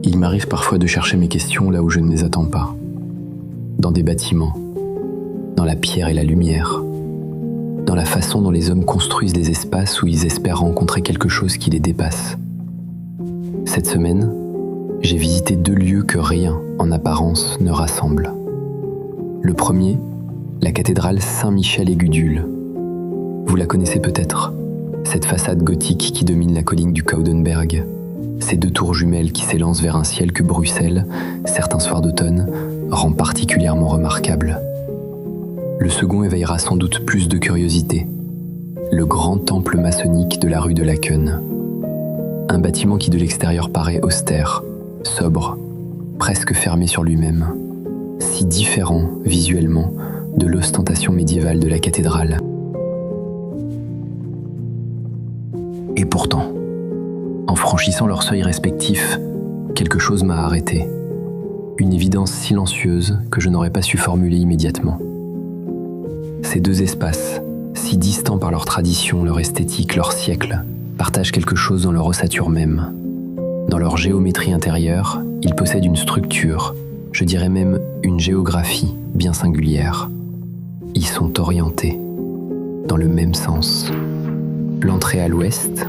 Il m'arrive parfois de chercher mes questions là où je ne les attends pas. Dans des bâtiments, dans la pierre et la lumière, dans la façon dont les hommes construisent des espaces où ils espèrent rencontrer quelque chose qui les dépasse. Cette semaine, j'ai visité 2 lieux que rien, en apparence, ne rassemble. Le premier, la cathédrale Saint-Michel et Gudule. Vous la connaissez peut-être, cette façade gothique qui domine la colline du Coudenberg, ces 2 tours jumelles qui s'élancent vers un ciel que Bruxelles, certains soirs d'automne, rend particulièrement remarquable. Le second éveillera sans doute plus de curiosité, le grand temple maçonnique de la rue de Laken. Un bâtiment qui de l'extérieur paraît austère, sobre, presque fermé sur lui-même, si différent visuellement de l'ostentation médiévale de la cathédrale. Et pourtant, en franchissant leurs seuils respectifs, quelque chose m'a arrêté. Une évidence silencieuse que je n'aurais pas su formuler immédiatement. Ces 2 espaces, si distants par leur tradition, leur esthétique, leur siècle, partagent quelque chose dans leur ossature même. Dans leur géométrie intérieure, ils possèdent une structure, je dirais même une géographie bien singulière. Ils sont orientés, dans le même sens. L'entrée à l'ouest,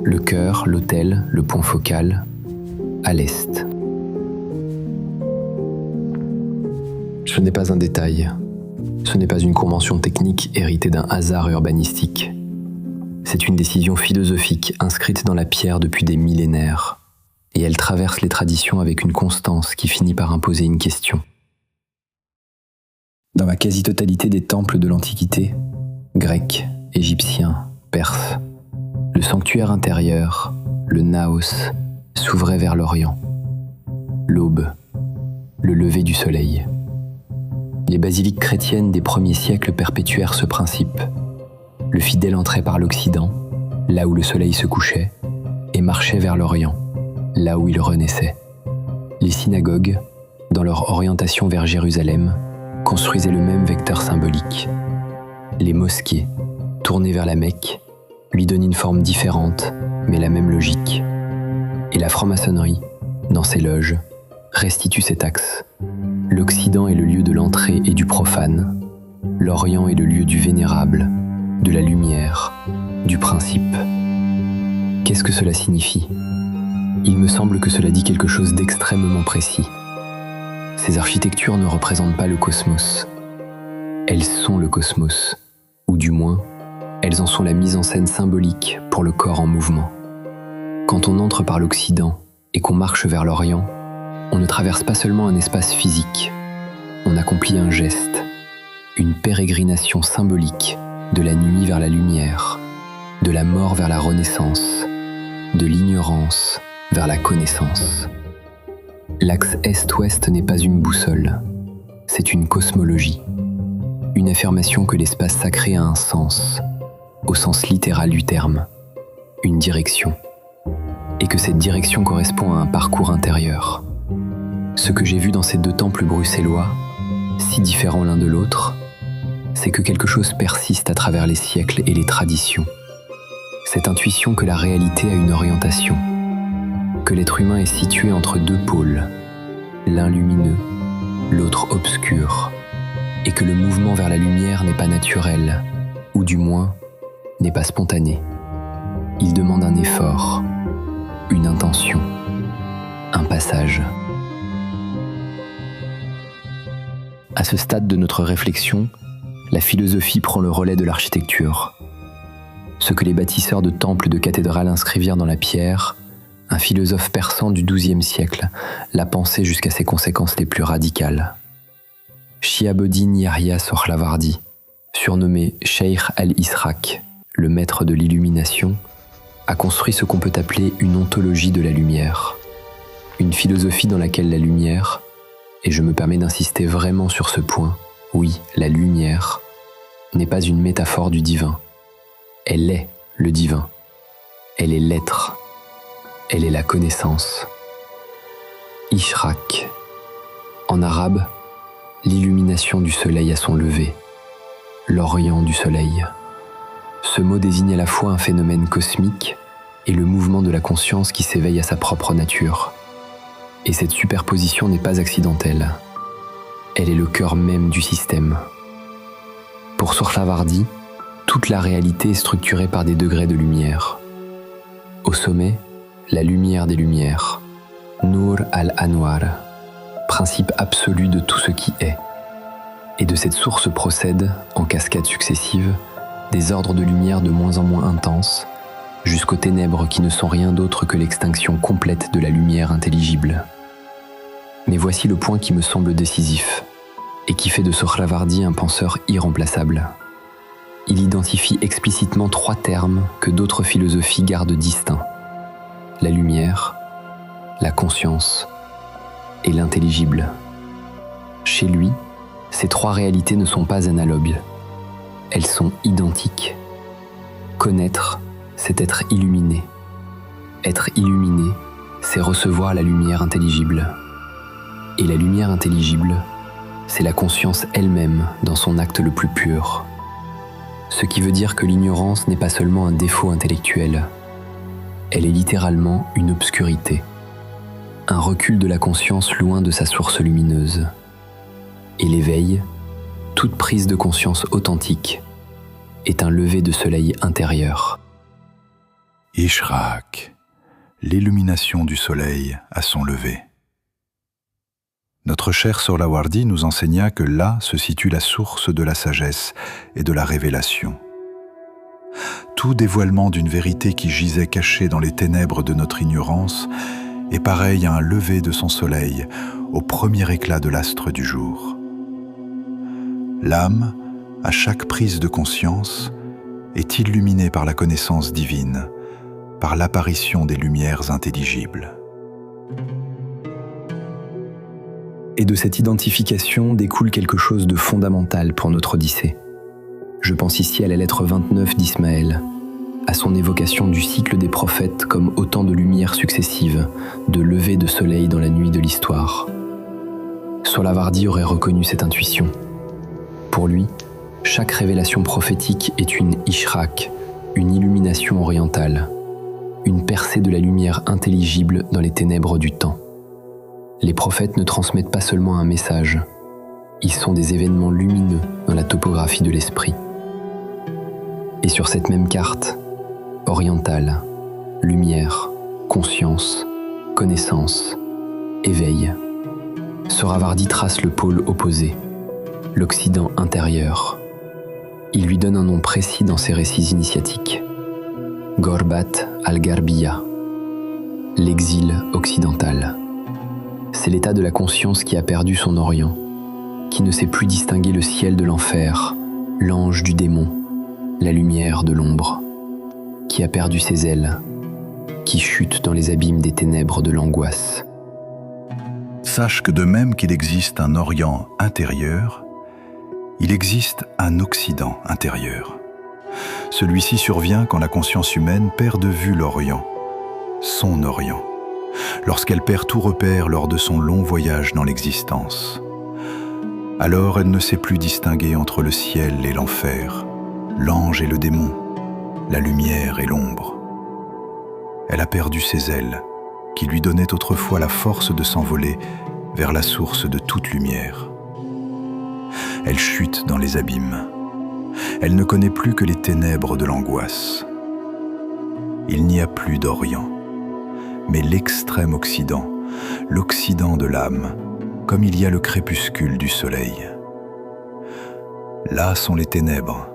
le chœur, l'autel, le point focal, à l'est. Ce n'est pas un détail. Ce n'est pas une convention technique héritée d'un hasard urbanistique. C'est une décision philosophique inscrite dans la pierre depuis des millénaires, et elle traverse les traditions avec une constance qui finit par imposer une question. Dans la quasi-totalité des temples de l'Antiquité, grecs, égyptiens, perses, le sanctuaire intérieur, le naos, s'ouvrait vers l'Orient. L'aube, le lever du soleil. Les basiliques chrétiennes des premiers siècles perpétuèrent ce principe. Le fidèle entrait par l'Occident, là où le soleil se couchait, et marchait vers l'Orient, là où il renaissait. Les synagogues, dans leur orientation vers Jérusalem, construisaient le même vecteur symbolique. Les mosquées, tournées vers la Mecque, lui donnent une forme différente, mais la même logique. Et la franc-maçonnerie, dans ses loges, restitue cet axe. L'Occident est le lieu de l'entrée et du profane. L'Orient est le lieu du vénérable, de la lumière, du principe. Qu'est-ce que cela signifie ? Il me semble que cela dit quelque chose d'extrêmement précis. Ces architectures ne représentent pas le cosmos. Elles sont le cosmos, ou du moins, elles en sont la mise en scène symbolique pour le corps en mouvement. Quand on entre par l'Occident et qu'on marche vers l'Orient, on ne traverse pas seulement un espace physique, on accomplit un geste, une pérégrination symbolique de la nuit vers la lumière, de la mort vers la renaissance, de l'ignorance vers la connaissance. L'axe Est-Ouest n'est pas une boussole, c'est une cosmologie, une affirmation que l'espace sacré a un sens, au sens littéral du terme, une direction, et que cette direction correspond à un parcours intérieur. Ce que j'ai vu dans ces 2 temples bruxellois, si différents l'un de l'autre, c'est que quelque chose persiste à travers les siècles et les traditions. Cette intuition que la réalité a une orientation, que l'être humain est situé entre 2 pôles, l'un lumineux, l'autre obscur, et que le mouvement vers la lumière n'est pas naturel, ou du moins, n'est pas spontané. Il demande un effort, une intention, un passage. À ce stade de notre réflexion, la philosophie prend le relais de l'architecture. Ce que les bâtisseurs de temples et de cathédrales inscrivirent dans la pierre, un philosophe persan du XIIe siècle l'a pensé jusqu'à ses conséquences les plus radicales. Shihabuddin Yahya Sohrawardi, surnommé Cheikh al-Israk, le maître de l'illumination, a construit ce qu'on peut appeler une ontologie de la lumière, une philosophie dans laquelle la lumière, et je me permets d'insister vraiment sur ce point, oui, la lumière, n'est pas une métaphore du divin. Elle est le divin. Elle est l'être. Elle est la connaissance. Ishraq. En arabe, l'illumination du soleil à son lever, l'orient du soleil. Ce mot désigne à la fois un phénomène cosmique et le mouvement de la conscience qui s'éveille à sa propre nature. Et cette superposition n'est pas accidentelle. Elle est le cœur même du système. Pour Sohrawardi, toute la réalité est structurée par des degrés de lumière. Au sommet, la lumière des lumières, Nur al-Anwar, principe absolu de tout ce qui est. Et de cette source procèdent, en cascades successives, des ordres de lumière de moins en moins intenses, jusqu'aux ténèbres qui ne sont rien d'autre que l'extinction complète de la lumière intelligible. Mais voici le point qui me semble décisif, et qui fait de Sohrawardi un penseur irremplaçable. Il identifie explicitement 3 termes que d'autres philosophies gardent distincts: la lumière, la conscience et l'intelligible. Chez lui, ces 3 réalités ne sont pas analogues. Elles sont identiques. Connaître, c'est être illuminé. Être illuminé, c'est recevoir la lumière intelligible. Et la lumière intelligible, c'est la conscience elle-même dans son acte le plus pur. Ce qui veut dire que l'ignorance n'est pas seulement un défaut intellectuel, elle est littéralement une obscurité, un recul de la conscience loin de sa source lumineuse. Et l'éveil, toute prise de conscience authentique, est un lever de soleil intérieur. Ishraq, l'illumination du soleil à son lever. Notre cher Sohrawardi nous enseigna que là se situe la source de la sagesse et de la révélation. Tout dévoilement d'une vérité qui gisait cachée dans les ténèbres de notre ignorance est pareil à un lever de son soleil au premier éclat de l'astre du jour. L'âme, à chaque prise de conscience, est illuminée par la connaissance divine, par l'apparition des lumières intelligibles. Et de cette identification découle quelque chose de fondamental pour notre Odyssée. Je pense ici à la lettre 29 d'Ismaël, à son évocation du cycle des prophètes comme autant de lumières successives, de levées de soleil dans la nuit de l'histoire. Sohrawardi aurait reconnu cette intuition. Pour lui, chaque révélation prophétique est une Ishraq, une illumination orientale, une percée de la lumière intelligible dans les ténèbres du temps. Les prophètes ne transmettent pas seulement un message, ils sont des événements lumineux dans la topographie de l'esprit. Et sur cette même carte, orientale, lumière, conscience, connaissance, éveil, Sohrawardi trace le pôle opposé, l'Occident intérieur. Il lui donne un nom précis dans ses récits initiatiques. Ghorbat al-Gharbiyya, l'exil occidental. C'est l'état de la conscience qui a perdu son orient, qui ne sait plus distinguer le ciel de l'enfer, l'ange du démon, la lumière de l'ombre, qui a perdu ses ailes, qui chute dans les abîmes des ténèbres de l'angoisse. Sache que de même qu'il existe un Orient intérieur, il existe un Occident intérieur. Celui-ci survient quand la conscience humaine perd de vue l'Orient, son Orient, lorsqu'elle perd tout repère lors de son long voyage dans l'existence. Alors elle ne sait plus distinguer entre le ciel et l'enfer, l'ange et le démon, la lumière et l'ombre. Elle a perdu ses ailes, qui lui donnaient autrefois la force de s'envoler vers la source de toute lumière. Elle chute dans les abîmes. Elle ne connaît plus que les ténèbres de l'angoisse. Il n'y a plus d'Orient, mais l'extrême Occident, l'Occident de l'âme, comme il y a le crépuscule du soleil. Là sont les ténèbres,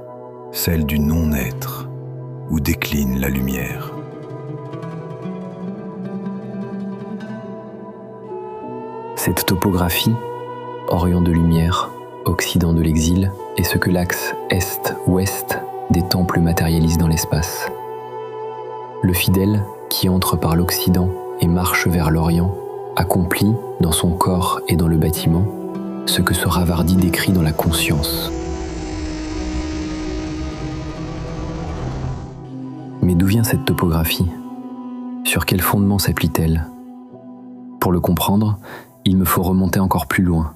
celles du non-être, où décline la lumière. Cette topographie, Orient de lumière, Occident de l'exil, est ce que l'axe Est-Ouest des temples matérialise dans l'espace. Le fidèle, qui entre par l'Occident et marche vers l'Orient, accomplit, dans son corps et dans le bâtiment, ce que Sohrawardi décrit dans la conscience. Mais d'où vient cette topographie? Sur quel fondement s'applique-t-elle? Pour le comprendre, il me faut remonter encore plus loin,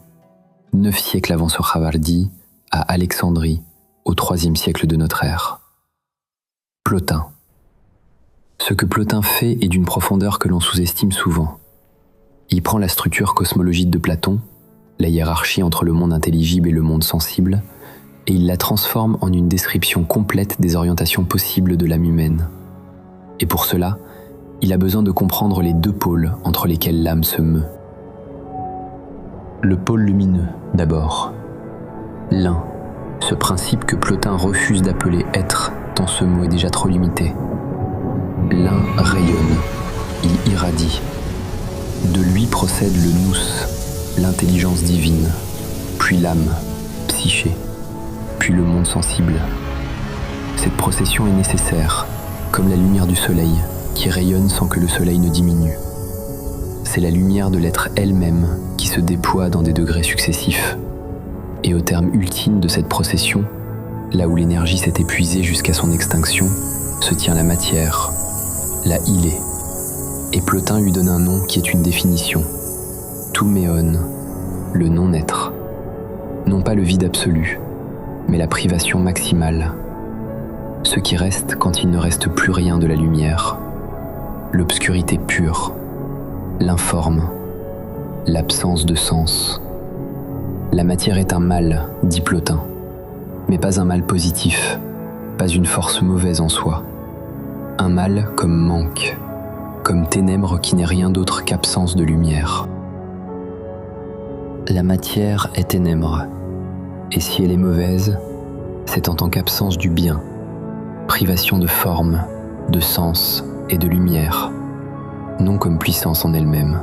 9 siècles avant Sohrawardi, à Alexandrie, au IIIe siècle de notre ère. Plotin. Ce que Plotin fait est d'une profondeur que l'on sous-estime souvent. Il prend la structure cosmologique de Platon, la hiérarchie entre le monde intelligible et le monde sensible, et il la transforme en une description complète des orientations possibles de l'âme humaine. Et pour cela, il a besoin de comprendre les deux pôles entre lesquels l'âme se meut. Le pôle lumineux, d'abord. L'un, ce principe que Plotin refuse d'appeler être, tant ce mot est déjà trop limité. L'un rayonne, il irradie. De lui procède le nous, l'intelligence divine, puis l'âme, psyché, puis le monde sensible. Cette procession est nécessaire, comme la lumière du soleil, qui rayonne sans que le soleil ne diminue. C'est la lumière de l'être elle-même qui se déploie dans des degrés successifs. Et au terme ultime de cette procession, là où l'énergie s'est épuisée jusqu'à son extinction, se tient la matière, la hilée. Et Plotin lui donne un nom qui est une définition. Touméon, le non-être. Non pas le vide absolu, mais la privation maximale. Ce qui reste quand il ne reste plus rien de la lumière. L'obscurité pure, l'informe, l'absence de sens. La matière est un mal, dit Plotin, mais pas un mal positif, pas une force mauvaise en soi. Un mal comme manque, comme ténèbres qui n'est rien d'autre qu'absence de lumière. La matière est ténèbre, et si elle est mauvaise, c'est en tant qu'absence du bien, privation de forme, de sens et de lumière, non comme puissance en elle-même.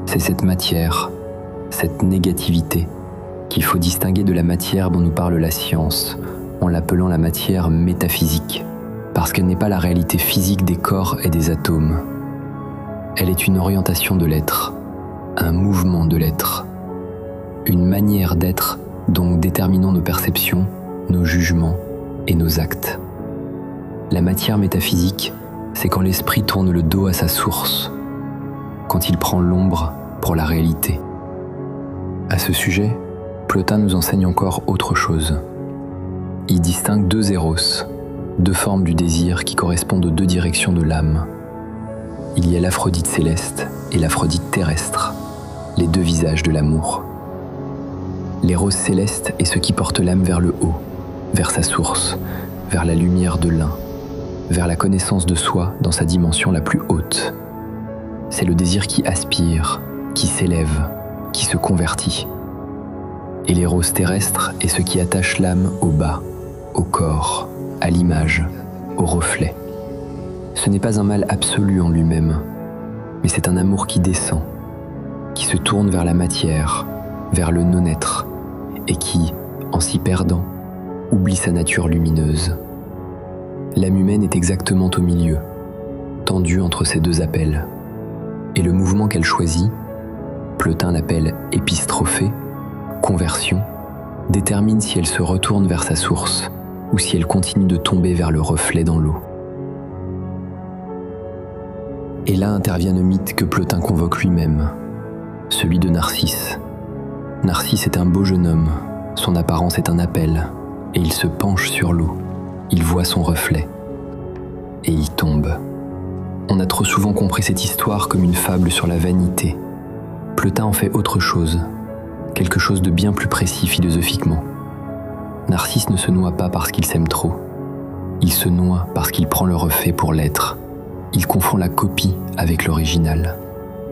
C'est cette matière, cette négativité, qu'il faut distinguer de la matière dont nous parle la science, en l'appelant la matière métaphysique, parce qu'elle n'est pas la réalité physique des corps et des atomes. Elle est une orientation de l'être, un mouvement de l'être, une manière d'être, donc déterminant nos perceptions, nos jugements et nos actes. La matière métaphysique, c'est quand l'esprit tourne le dos à sa source, quand il prend l'ombre pour la réalité. À ce sujet, Plotin nous enseigne encore autre chose. Il distingue deux éros, deux formes du désir qui correspondent aux deux directions de l'âme. Il y a l'Aphrodite céleste et l'Aphrodite terrestre, les deux visages de l'amour. L'éros céleste est ce qui porte l'âme vers le haut, vers sa source, vers la lumière de l'un, vers la connaissance de soi dans sa dimension la plus haute. C'est le désir qui aspire, qui s'élève, qui se convertit. Et l'éros terrestre est ce qui attache l'âme au bas, au corps, à l'image, au reflet. Ce n'est pas un mal absolu en lui-même, mais c'est un amour qui descend, qui se tourne vers la matière, vers le non-être, et qui, en s'y perdant, oublie sa nature lumineuse. L'âme humaine est exactement au milieu, tendue entre ces deux appels. Et le mouvement qu'elle choisit, Plotin l'appelle épistrophée, conversion, détermine si elle se retourne vers sa source ou si elle continue de tomber vers le reflet dans l'eau. Et là intervient le mythe que Plotin convoque lui-même, celui de Narcisse. Narcisse est un beau jeune homme, son apparence est un appel, et il se penche sur l'eau, il voit son reflet, et il tombe. On a trop souvent compris cette histoire comme une fable sur la vanité. Plotin en fait autre chose, quelque chose de bien plus précis philosophiquement. Narcisse ne se noie pas parce qu'il s'aime trop. Il se noie parce qu'il prend le reflet pour l'être. Il confond la copie avec l'original.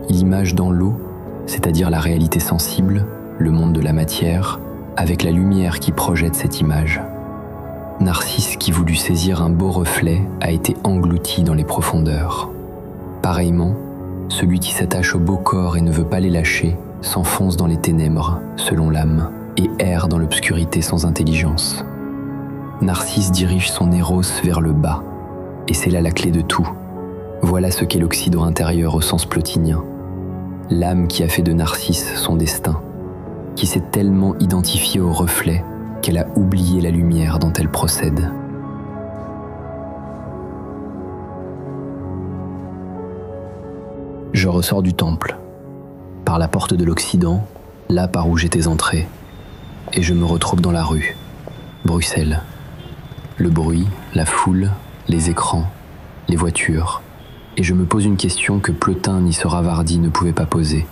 Il image dans l'eau, c'est-à-dire la réalité sensible, le monde de la matière, avec la lumière qui projette cette image. Narcisse, qui voulut saisir un beau reflet, a été englouti dans les profondeurs. Pareillement, celui qui s'attache au beau corps et ne veut pas les lâcher s'enfonce dans les ténèbres, selon l'âme, et erre dans l'obscurité sans intelligence. Narcisse dirige son éros vers le bas, et c'est là la clé de tout. Voilà ce qu'est l'Occident intérieur au sens plotinien. L'âme qui a fait de Narcisse son destin, qui s'est tellement identifiée au reflet qu'elle a oublié la lumière dont elle procède. Je ressors du temple, par la porte de l'Occident, là par où j'étais entré, et je me retrouve dans la rue, Bruxelles. Le bruit, la foule, les écrans, les voitures. Et je me pose une question que Plotin ni Sohravardi ne pouvaient pas poser,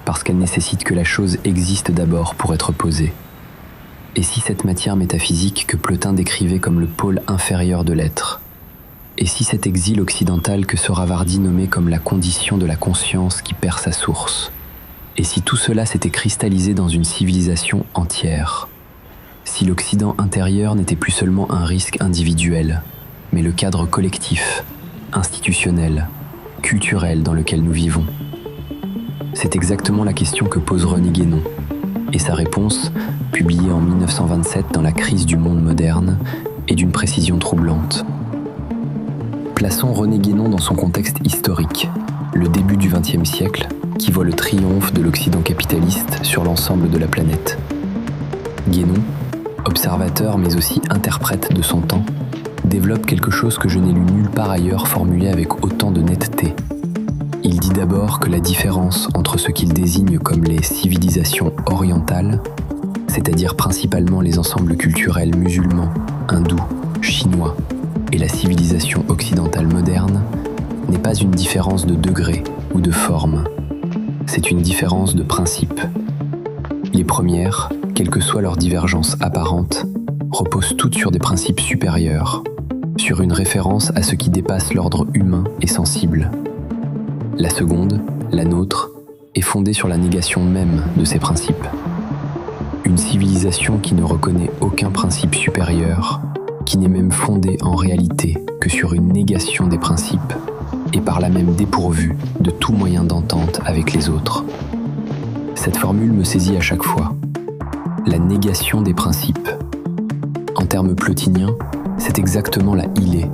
parce qu'elle nécessite que la chose existe d'abord pour être posée. Et si cette matière métaphysique que Plotin décrivait comme le pôle inférieur de l'être? Et si cet exil occidental que Sohravardi nommait comme la condition de la conscience qui perd sa source? Et si tout cela s'était cristallisé dans une civilisation entière? Si l'Occident intérieur n'était plus seulement un risque individuel, mais le cadre collectif, institutionnel, culturel dans lequel nous vivons? C'est exactement la question que pose René Guénon, et sa réponse, publiée en 1927 dans La crise du monde moderne, est d'une précision troublante. Plaçons René Guénon dans son contexte historique, le début du XXe siècle, qui voit le triomphe de l'Occident capitaliste sur l'ensemble de la planète. Guénon, observateur mais aussi interprète de son temps, développe quelque chose que je n'ai lu nulle part ailleurs formulé avec autant de netteté. Il dit d'abord que la différence entre ce qu'il désigne comme les civilisations orientales, c'est-à-dire principalement les ensembles culturels musulmans, hindous, chinois, et la civilisation occidentale moderne, n'est pas une différence de degré ou de forme. C'est une différence de principe. Les premières, quelle que soit leur divergence apparente, reposent toutes sur des principes supérieurs, sur une référence à ce qui dépasse l'ordre humain et sensible. La seconde, la nôtre, est fondée sur la négation même de ces principes. Une civilisation qui ne reconnaît aucun principe supérieur, qui n'est même fondée en réalité que sur une négation des principes, et par là même dépourvue de tout moyen d'entente avec les autres. Cette formule me saisit à chaque fois. La négation des principes. En termes plotiniens, c'est exactement la îlée,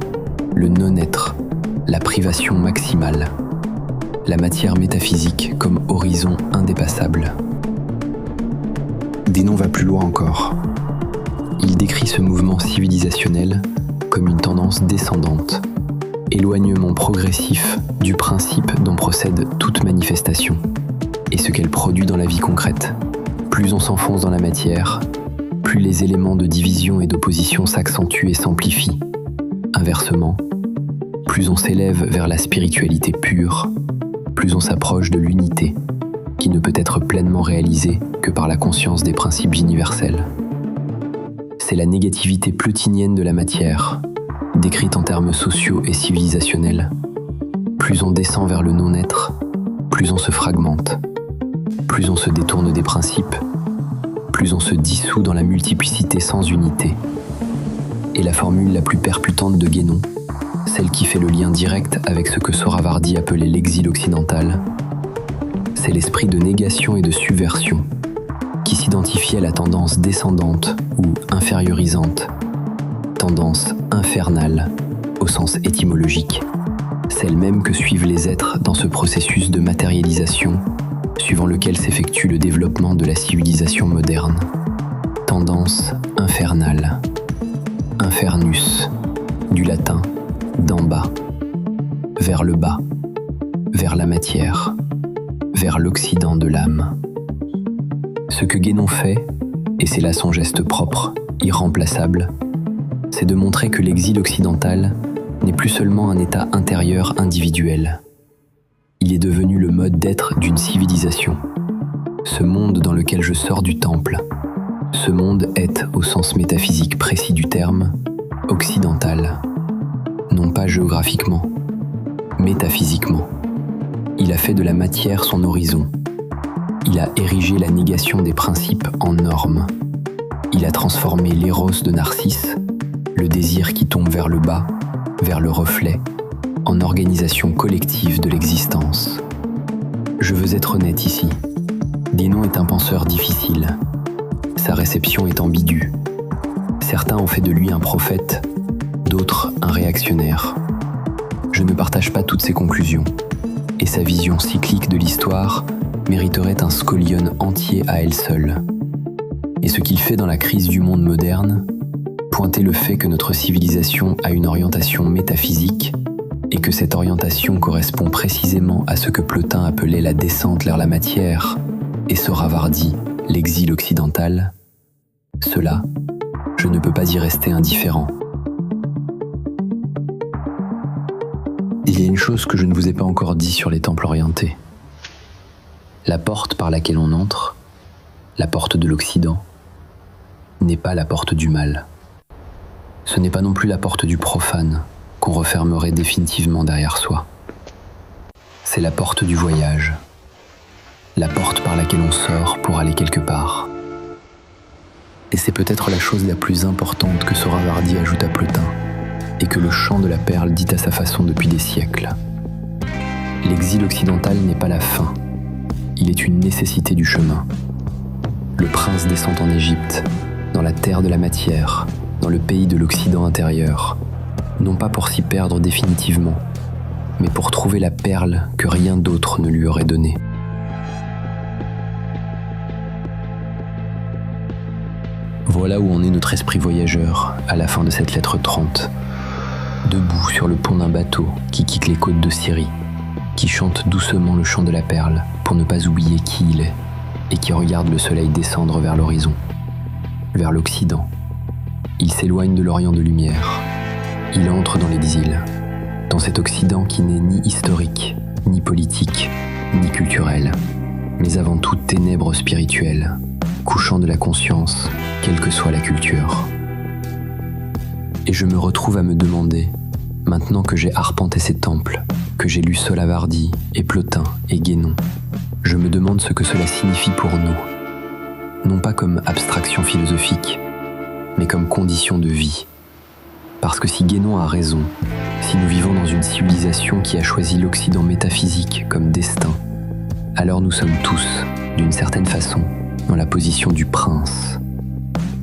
le non-être, la privation maximale, la matière métaphysique comme horizon indépassable. Guénon va plus loin encore. Il décrit ce mouvement civilisationnel comme une tendance descendante, éloignement progressif du principe dont procède toute manifestation, et ce qu'elle produit dans la vie concrète. Plus on s'enfonce dans la matière, plus les éléments de division et d'opposition s'accentuent et s'amplifient. Inversement, plus on s'élève vers la spiritualité pure, plus on s'approche de l'unité, qui ne peut être pleinement réalisée que par la conscience des principes universels. C'est la négativité plotinienne de la matière, décrite en termes sociaux et civilisationnels. Plus on descend vers le non-être, plus on se fragmente, plus on se détourne des principes, plus on se dissout dans la multiplicité sans unité. Et la formule la plus percutante de Guénon, celle qui fait le lien direct avec ce que Sohravardi appelait l'exil occidental, c'est l'esprit de négation et de subversion, qui s'identifie à la tendance descendante ou infériorisante, tendance infernale au sens étymologique, celle même que suivent les êtres dans ce processus de matérialisation suivant lequel s'effectue le développement de la civilisation moderne. Tendance infernale. Infernus, du latin d'en bas, vers le bas, vers la matière, vers l'Occident de l'âme. Ce que Guénon fait, et c'est là son geste propre, irremplaçable, c'est de montrer que l'exil occidental n'est plus seulement un état intérieur individuel. Il est devenu le mode d'être d'une civilisation. Ce monde dans lequel je sors du temple, ce monde est, au sens métaphysique précis du terme, occidental. Non pas géographiquement, métaphysiquement. Il a fait de la matière son horizon. Il a érigé la négation des principes en norme. Il a transformé l'éros de Narcisse, le désir qui tombe vers le bas, vers le reflet, en organisation collective de l'existence. Je veux être honnête ici. Guénon est un penseur difficile. Sa réception est ambiguë. Certains ont fait de lui un prophète, d'autres un réactionnaire. Je ne partage pas toutes ses conclusions, et sa vision cyclique de l'histoire mériterait un scolion entier à elle seule. Et ce qu'il fait dans la crise du monde moderne, pointer le fait que notre civilisation a une orientation métaphysique et que cette orientation correspond précisément à ce que Plotin appelait la descente vers la matière et Sohravardi l'exil occidental, cela, je ne peux pas y rester indifférent. Il y a une chose que je ne vous ai pas encore dit sur les temples orientés. La porte par laquelle on entre, la porte de l'Occident, n'est pas la porte du mal. Ce n'est pas non plus la porte du profane qu'on refermerait définitivement derrière soi. C'est la porte du voyage, la porte par laquelle on sort pour aller quelque part. Et c'est peut-être la chose la plus importante que Sohrawardi ajoute à Plotin, et que le chant de la perle dit à sa façon depuis des siècles. L'exil occidental n'est pas la fin, il est une nécessité du chemin. Le prince descend en Égypte, dans la terre de la matière, dans le pays de l'Occident intérieur, non pas pour s'y perdre définitivement, mais pour trouver la perle que rien d'autre ne lui aurait donnée. Voilà où en est notre esprit voyageur à la fin de cette lettre 30. Debout sur le pont d'un bateau qui quitte les côtes de Syrie, qui chante doucement le chant de la perle pour ne pas oublier qui il est, et qui regarde le soleil descendre vers l'horizon, vers l'Occident. Il s'éloigne de l'Orient de lumière. Il entre dans l'exil, dans cet Occident qui n'est ni historique, ni politique, ni culturel, mais avant tout ténèbres spirituelles, couchant de la conscience, quelle que soit la culture. Et je me retrouve à me demander, maintenant que j'ai arpenté ces temples, que j'ai lu Sohrawardi et Plotin et Guénon, je me demande ce que cela signifie pour nous, non pas comme abstraction philosophique, mais comme condition de vie. Parce que si Guénon a raison, si nous vivons dans une civilisation qui a choisi l'Occident métaphysique comme destin, alors nous sommes tous, d'une certaine façon, dans la position du prince,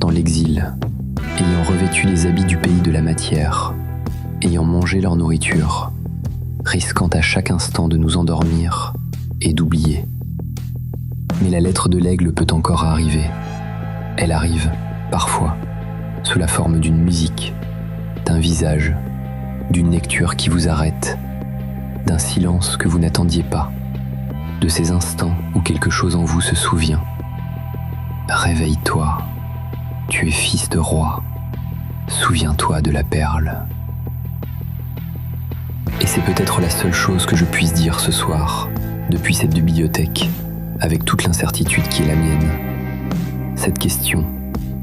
dans l'exil, ayant revêtu les habits du pays de la matière, ayant mangé leur nourriture, risquant à chaque instant de nous endormir et d'oublier. Mais la lettre de l'aigle peut encore arriver. Elle arrive, parfois, sous la forme d'une musique, d'un visage, d'une lecture qui vous arrête, d'un silence que vous n'attendiez pas, de ces instants où quelque chose en vous se souvient. Réveille-toi, tu es fils de roi, souviens-toi de la perle. Et c'est peut-être la seule chose que je puisse dire ce soir, depuis cette bibliothèque, avec toute l'incertitude qui est la mienne. Cette question,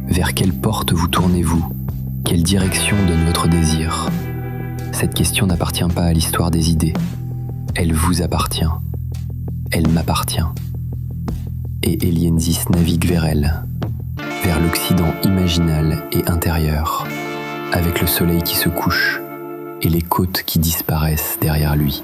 vers quelle porte vous tournez-vous? Quelle direction donne votre désir? Cette question n'appartient pas à l'histoire des idées. Elle vous appartient. Elle m'appartient. Et Eliensis navigue vers elle, vers l'Occident imaginal et intérieur, avec le soleil qui se couche et les côtes qui disparaissent derrière lui.